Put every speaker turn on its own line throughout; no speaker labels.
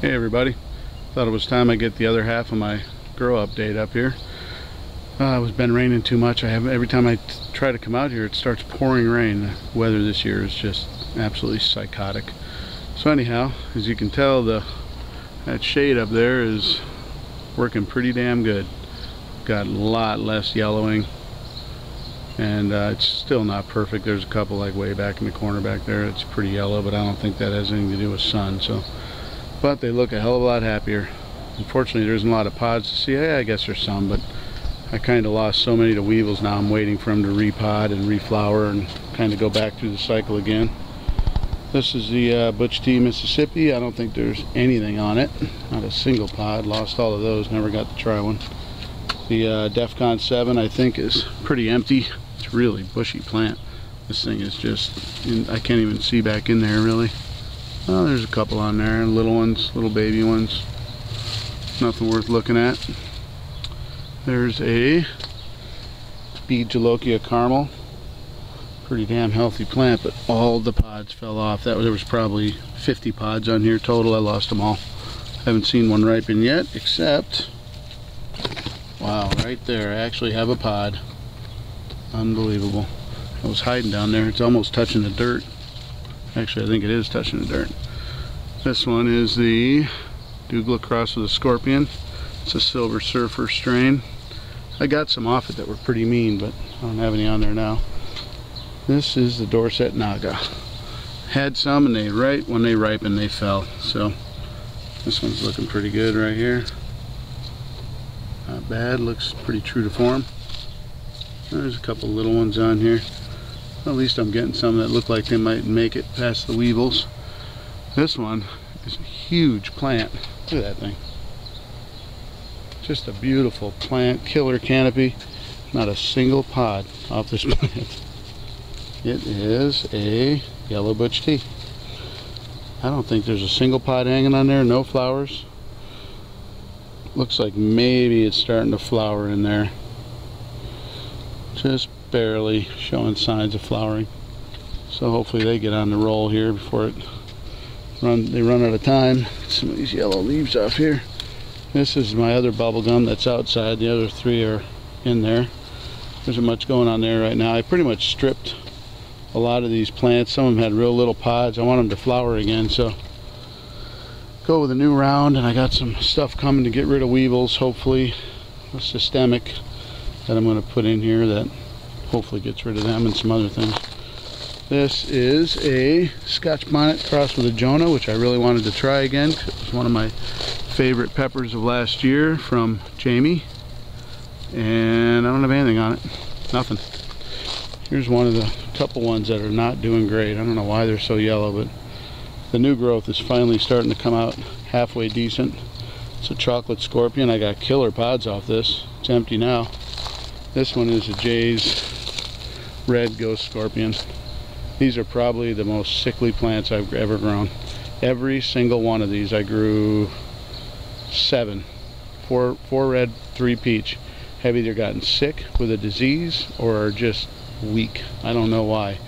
Hey everybody, thought it was time I get the other half of my grow update up here. It's been raining too much. Every time I try to come out here it starts pouring rain. The weather this year is just absolutely psychotic. So anyhow, as you can tell, that shade up there is working pretty damn good. Got a lot less yellowing, and it's still not perfect. There's a couple like way back in the corner back there. It's pretty yellow, but I don't think that has anything to do with sun. But they look a hell of a lot happier. Unfortunately, there isn't a lot of pods to see. Yeah, I guess there's some, but I kind of lost so many to weevils now. I'm waiting for them to repod and reflower and kind of go back through the cycle again. This is the Butch Te, Mississippi. I don't think there's anything on it. Not a single pod. Lost all of those. Never got to try one. The Defcon 7 I think is pretty empty. It's a really bushy plant. This thing is just, I can't even see back in there really. Oh, there's a couple on there, little ones, little baby ones. Nothing worth looking at. There's a Bead Jalokia Caramel. Pretty damn healthy plant, but all the pods fell off. There was probably 50 pods on here total. I lost them all. Haven't seen one ripen yet, except, wow, right there, I actually have a pod. Unbelievable. I was hiding down there. It's almost touching the dirt. Actually, I think it is touching the dirt. This one is the Douglas cross with a scorpion. It's a Silver Surfer strain. I got some off it that were pretty mean, but I don't have any on there now. This is the Dorset Naga. Had some, and right when they ripened, they fell. So this one's looking pretty good right here. Not bad. Looks pretty true to form. There's a couple little ones on here. At least I'm getting some that look like they might make it past the weevils. This one is a huge plant. Look at that thing. Just a beautiful plant, killer canopy. Not a single pod off this plant. It is a yellow Butch Te. I don't think there's a single pod hanging on there, no flowers. Looks like maybe it's starting to flower in there. Just barely showing signs of flowering. So hopefully they get on the roll here before they run out of time. Some of these yellow leaves off here. This is my other bubble gum that's outside. The other three are in there. There's not much going on there right now. I pretty much stripped a lot of these plants. Some of them had real little pods. I want them to flower again, so go with a new round. And I got some stuff coming to get rid of weevils, hopefully a systemic that I'm going to put in here that hopefully gets rid of them and some other things. This is a Scotch bonnet crossed with a Jonah, which I really wanted to try again because it was one of my favorite peppers of last year from Jamie, and I don't have anything on it. Nothing. Here's one of the couple ones that are not doing great. I don't know why they're so yellow, but the new growth is finally starting to come out halfway decent. It's a chocolate scorpion. I got killer pods off this. It's empty now. This one is a Jay's red ghost scorpion. These are probably the most sickly plants I've ever grown. Every single one of these I grew 7. 4 red, 3 peach. Have either gotten sick with a disease or are just weak. I don't know why.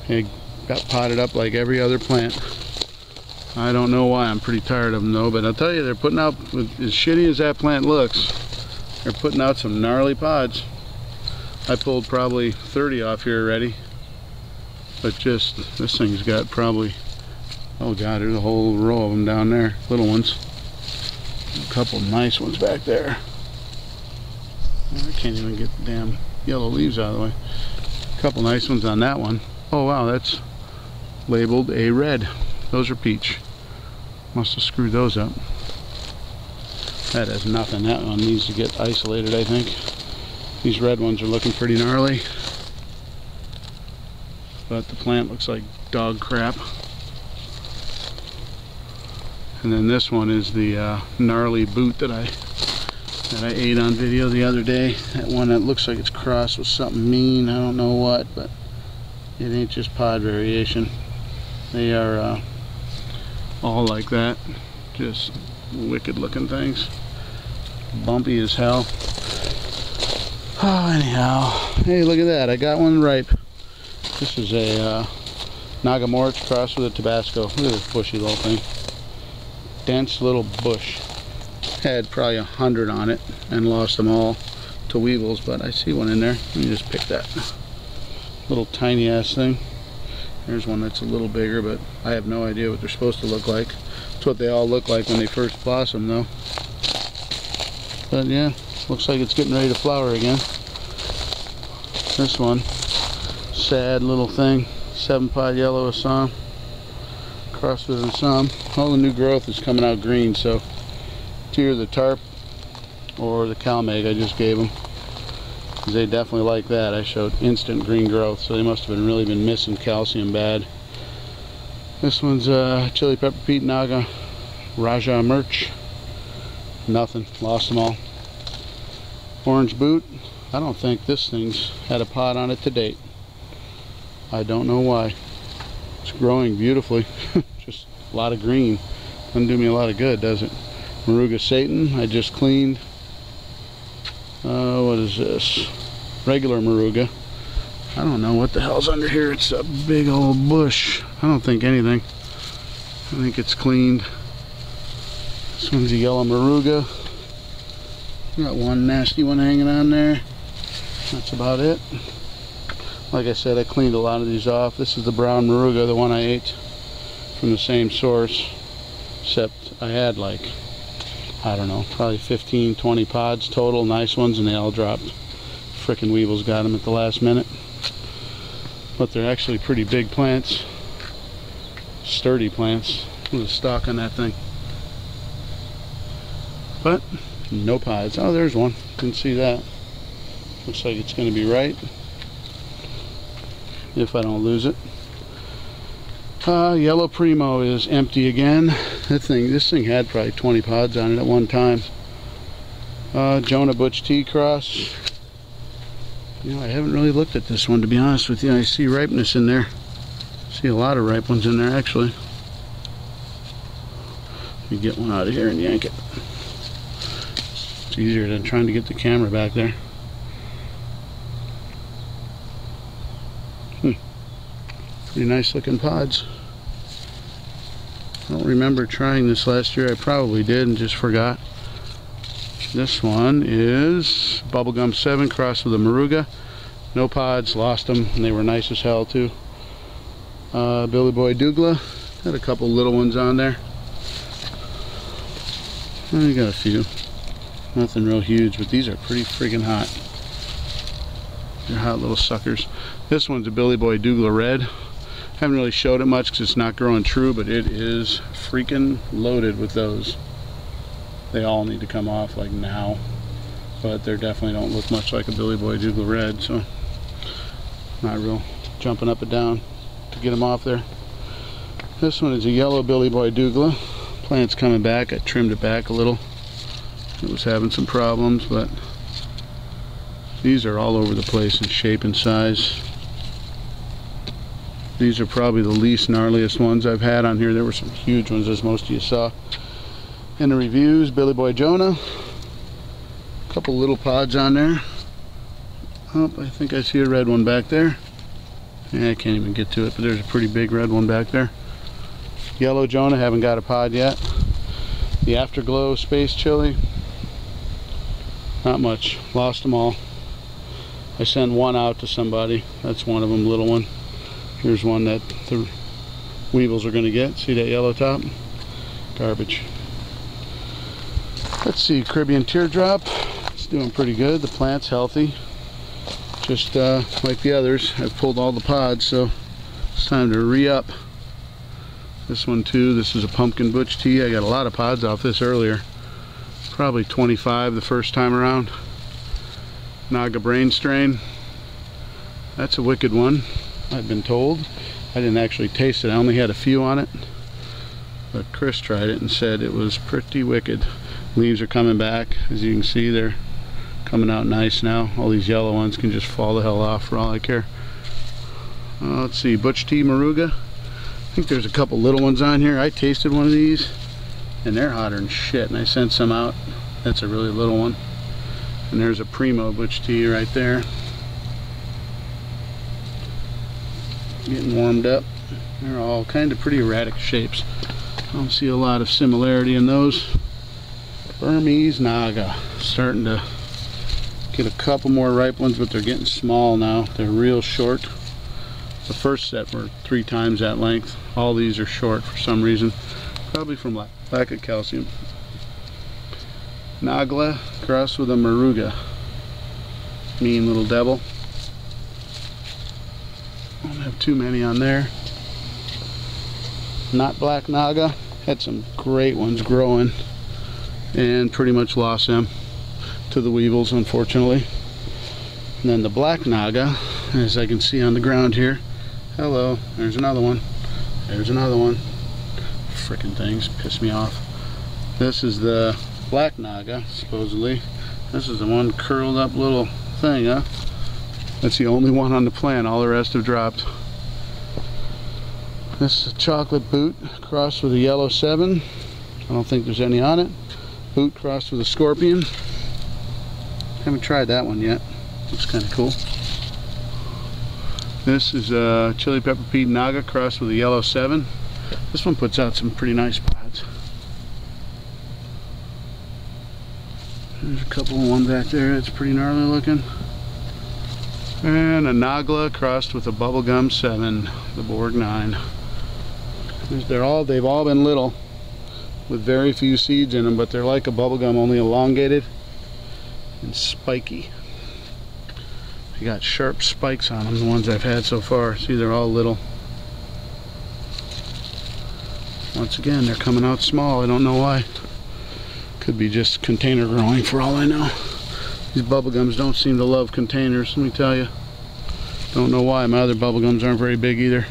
They got potted up like every other plant. I don't know why. I'm pretty tired of them though, but I'll tell you, they're putting out, as shitty as that plant looks, they're putting out some gnarly pods. I pulled probably 30 off here already, but just this thing's got probably, oh god, there's a whole row of them down there, little ones. A couple nice ones back there. I can't even get the damn yellow leaves out of the way. A couple nice ones on that one. Oh wow, that's labeled a red. Those are peach. Must have screwed those up. That has nothing. That one needs to get isolated, I think. These red ones are looking pretty gnarly, but the plant looks like dog crap. And then this one is the gnarly boot that I ate on video the other day. That one that looks like it's crossed with something mean. I don't know what, but it ain't just pod variation. They are all like that. Just wicked looking things. Bumpy as hell. Oh, anyhow, hey, look at that. I got one ripe. This is a Naga Morich crossed with a Tabasco. Look at this bushy little thing. dense little bush. Had probably 100 on it and lost them all to weevils, but I see one in there. Let me just pick that little tiny ass thing. There's one that's a little bigger, but I have no idea what they're supposed to look like. It's what they all look like when they first blossom though. But yeah, looks like it's getting ready to flower again. This one, sad little thing, 7-pod yellow Assam, crossed with an Assam. All the new growth is coming out green, so it's either the tarp or the CalMag I just gave them. They definitely like that. I showed instant green growth, so they must have really been missing calcium bad. This one's Chili Pepper Pete Naga Morich. Nothing, lost them all. Orange Boot. I don't think this thing's had a pod on it to date. I don't know why. It's growing beautifully. Just a lot of green. Doesn't do me a lot of good, does it? Moruga Satan, I just cleaned. What is this? Regular Moruga. I don't know what the hell's under here. It's a big old bush. I don't think anything. I think it's cleaned. This one's a yellow Moruga. Got one nasty one hanging on there. That's about it. Like I said, I cleaned a lot of these off. This is the brown Moruga, the one I ate from the same source, except I had like, I don't know, probably 15, 20 pods total, nice ones, and they all dropped. Frickin' weevils got them at the last minute. But they're actually pretty big plants, sturdy plants. Look at the stalk on that thing. But no pods. Oh, there's one. Didn't see that. Looks like it's going to be right if I don't lose it. Yellow Primo is empty again. This thing had probably 20 pods on it at one time. Jonah Butch Te cross. You know, I haven't really looked at this one, to be honest with you. I see ripeness in there. See a lot of ripe ones in there actually. Let me get one out of here and yank it. It's easier than trying to get the camera back there. Pretty nice looking pods. I don't remember trying this last year. I probably did and just forgot. This one is Bubblegum 7 crossed with a Moruga. No pods, lost them, and they were nice as hell too. Billy Boy Douglas. Had a couple little ones on there. I got a few. Nothing real huge, but these are pretty friggin' hot. They're hot little suckers. This one's a Billy Boy Douglas Red. Haven't really showed it much because it's not growing true, but it is freaking loaded with those. They all need to come off like now, but they definitely don't look much like a Billy Boy Douglas Red, so not real jumping up and down to get them off there. This one is a yellow Billy Boy Douglas. Plant's coming back. I trimmed it back a little. It was having some problems, but these are all over the place in shape and size. These are probably the least gnarliest ones I've had on here. There were some huge ones, as most of you saw in the reviews. Billy Boy Jonah. A couple little pods on there. Oh, I think I see a red one back there. Yeah, I can't even get to it, but there's a pretty big red one back there. Yellow Jonah, haven't got a pod yet. The Afterglow Space Chili. Not much. Lost them all. I sent one out to somebody. That's one of them, little one. Here's one that the weevils are going to get. See that yellow top? Garbage. Let's see, Caribbean Teardrop. It's doing pretty good. The plant's healthy. Just like the others, I've pulled all the pods, so it's time to re-up. This one too. This is a Pumpkin Butch Te. I got a lot of pods off this earlier. Probably 25 the first time around. Naga Brain strain. That's a wicked one, I've been told. I didn't actually taste it. I only had a few on it. But Chris tried it and said it was pretty wicked. Leaves are coming back. As you can see, they're coming out nice now. All these yellow ones can just fall the hell off for all I care. Let's see, Butch Te Moruga. I think there's a couple little ones on here. I tasted one of these and they're hotter than shit, and I sent some out. That's a really little one. And there's a Primo Butch Te right there. Getting warmed up. They're all kind of pretty erratic shapes. I don't see a lot of similarity in those. Burmese Naga. Starting to get a couple more ripe ones, but they're getting small now. They're real short. The first set were 3 times that length. All these are short for some reason. Probably from lack of calcium. Nagla crossed with a Moruga. Mean little devil. Don't have too many on there. Not black Naga. Had some great ones growing and pretty much lost them to the weevils, unfortunately. And then the black Naga, as I can see on the ground here. Hello, there's another one. There's another one. Frickin' things piss me off. This is the black Naga, supposedly. This is the one curled up little thing, huh? That's the only one on the plant. All the rest have dropped. This is a chocolate boot crossed with a yellow 7. I don't think there's any on it. Boot crossed with a scorpion. Haven't tried that one yet. Looks kind of cool. This is a chili pepper pea Naga crossed with a yellow 7. This one puts out some pretty nice pods. There's a couple of one back there that's pretty gnarly looking. And a Nagla crossed with a bubblegum 7, the Borg 9. They've all been little with very few seeds in them, but they're like a bubblegum, only elongated and spiky. They got sharp spikes on them, the ones I've had so far. See, they're all little. Once again, they're coming out small. I don't know why. Could be just container growing for all I know. These bubblegums don't seem to love containers, let me tell you. Don't know why. My other bubblegums aren't very big either.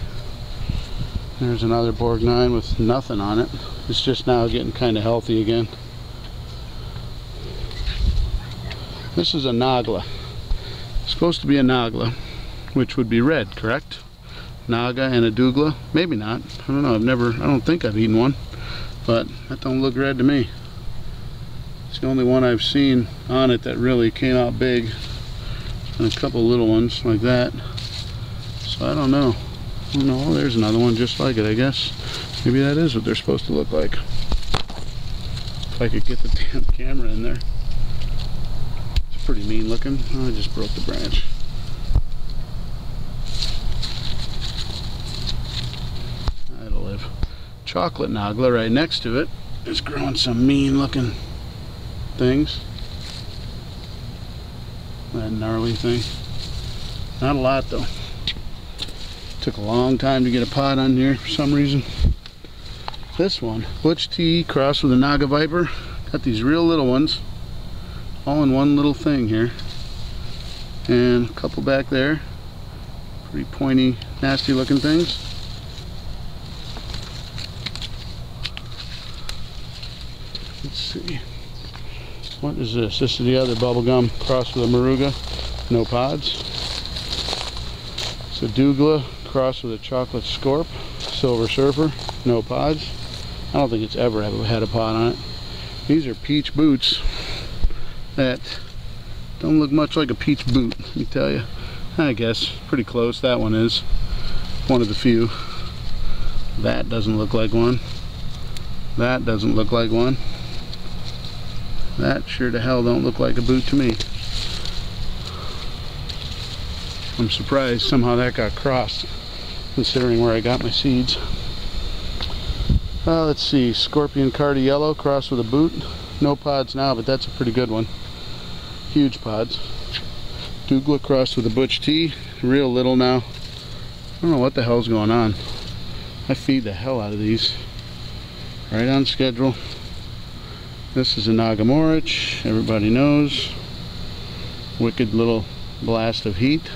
There's another Borg 9 with nothing on it. It's just now getting kind of healthy again. This is a Nagla. It's supposed to be a Nagla, which would be red, correct? Naga and a Dougla? Maybe not. I don't know. I don't think I've eaten one, but that don't look red to me. It's the only one I've seen on it that really came out big, and a couple little ones like that. So I don't know. Oh, there's another one just like it, I guess. Maybe that is what they're supposed to look like. If I could get the damn camera in there. It's pretty mean looking. Oh, I just broke the branch. That'll live. Chocolate Nagla right next to it is growing some mean looking things. That gnarly thing. Not a lot though. Took a long time to get a pod on here for some reason. This one, Butch Te crossed with a Naga Viper. Got these real little ones, all in one little thing here. And a couple back there. Pretty pointy, nasty looking things. Let's see. What is this? This is the other bubblegum crossed with a Moruga. No pods. It's a Dougla crossed with a chocolate Scorp. Silver Surfer. No pods. I don't think it's ever had a pod on it. These are peach boots that don't look much like a peach boot, let me tell you. I guess pretty close. That one is one of the few. That doesn't look like one. That doesn't look like one. That sure to hell don't look like a boot to me. I'm surprised somehow that got crossed, considering where I got my seeds. Let's see, Scorpion Cardi Yellow crossed with a boot. No pods now, but that's a pretty good one. Huge pods. Dougla crossed with a Butch Te. Real little now. I don't know what the hell's going on. I feed the hell out of these. Right on schedule. This is a Naga Morich. Everybody knows. Wicked little blast of heat.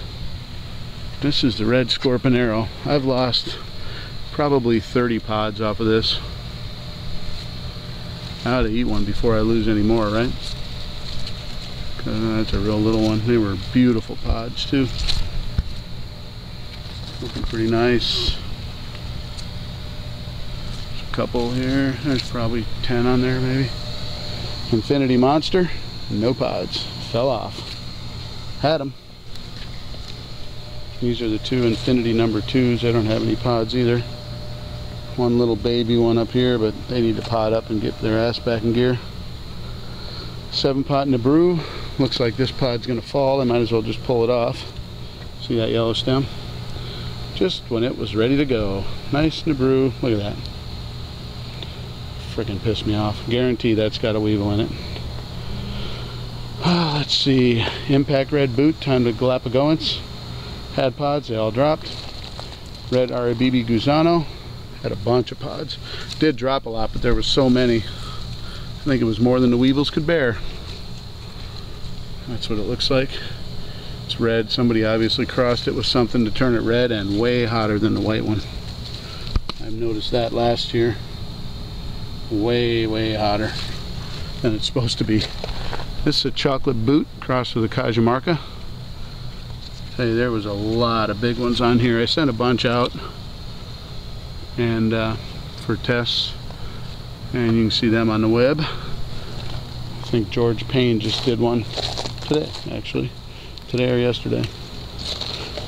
This is the red Scorpion Arrow. I've lost probably 30 pods off of this. I ought to eat one before I lose any more, right? That's a real little one. They were beautiful pods too. Looking pretty nice. There's a couple here. There's probably 10 on there maybe. Infinity Monster. No pods. Fell off. Had them. These are the two Infinity number 2s. They don't have any pods either. one little baby one up here, but they need to pot up and get their ass back in gear. 7-pot in the brew. Looks like this pod's gonna fall. I might as well just pull it off. See that yellow stem? Just when it was ready to go. Nice in the brew. Look at that. Freaking pissed me off. Guarantee that's got a weevil in it. Let's see. Impact red boot. Time to Galapagos. Had pods. They all dropped. Red Arabibi Guzano. Had a bunch of pods. Did drop a lot, but there was so many. I think it was more than the weevils could bear. That's what it looks like. It's red. Somebody obviously crossed it with something to turn it red, and way hotter than the white one. I've noticed that last year. Way hotter than it's supposed to be. This is a chocolate boot crossed with a Cajamarca. Hey, there was a lot of big ones on here. I sent a bunch out and for tests, and you can see them on the web. I think George Payne just did one today, actually. Today or yesterday.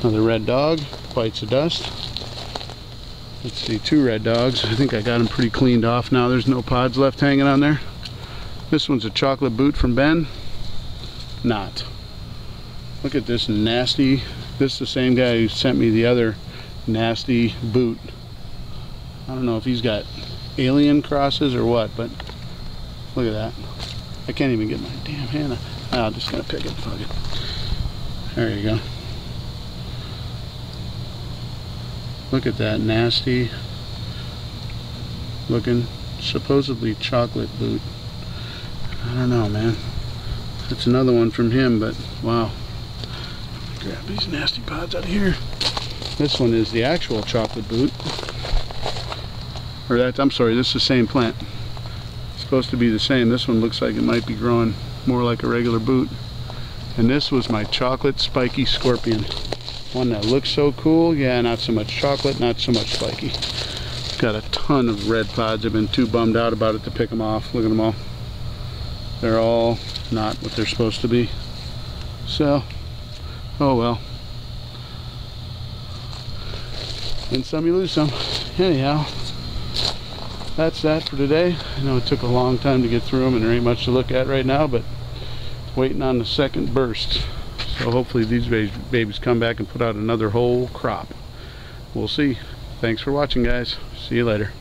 Another red dog, bites the dust. Let's see, 2 red dogs. I think I got them pretty cleaned off now. There's no pods left hanging on there. This one's a chocolate boot from Ben. Not. Look at this nasty. This is the same guy who sent me the other nasty boot. I don't know if he's got alien crosses or what, but look at that. I can't even get my damn hand. I'm just gonna pick it. Fuck it. There you go. Look at that nasty looking, supposedly chocolate boot. I don't know, man. That's another one from him, but wow. Grab these nasty pods out of here. This one is the actual chocolate boot. Or that's, I'm sorry, this is the same plant. It's supposed to be the same. This one looks like it might be growing more like a regular boot. And this was my chocolate spiky scorpion. One that looks so cool. Yeah, not so much chocolate, not so much spiky. Got a ton of red pods. I've been too bummed out about it to pick them off. Look at them all. They're all not what they're supposed to be. So, oh well. Win some, you lose some. Anyhow, that's that for today. I know it took a long time to get through them and there ain't much to look at right now, but waiting on the second burst. So hopefully these babies come back and put out another whole crop. We'll see. Thanks for watching, guys. See you later.